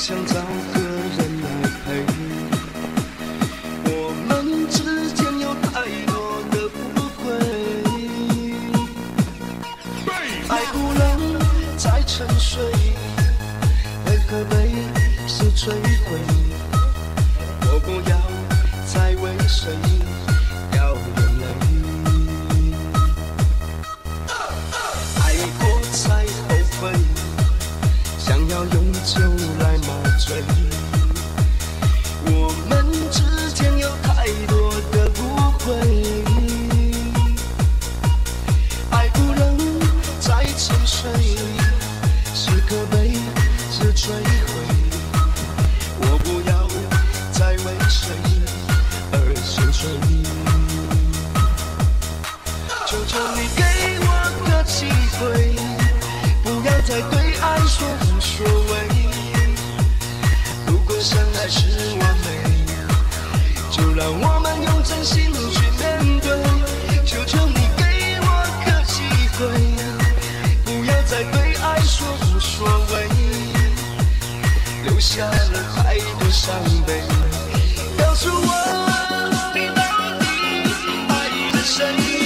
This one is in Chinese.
想找个人来陪。我们之间有太多的不会，爱不能再沉睡，为何被是摧毁？我不要再为谁掉眼泪，爱过才后悔，想要用酒来麻醉。我们之间有太多的误会，爱不能再沉睡，是可悲是摧毁。我不要再为谁而心碎，求求你给我个机会，不要再对爱说无所谓。如果相爱是完美，就让我们用真心去面对。求求你给我个机会，不要再对爱说无所谓，留下了太多伤悲。告诉我，你到底爱着谁？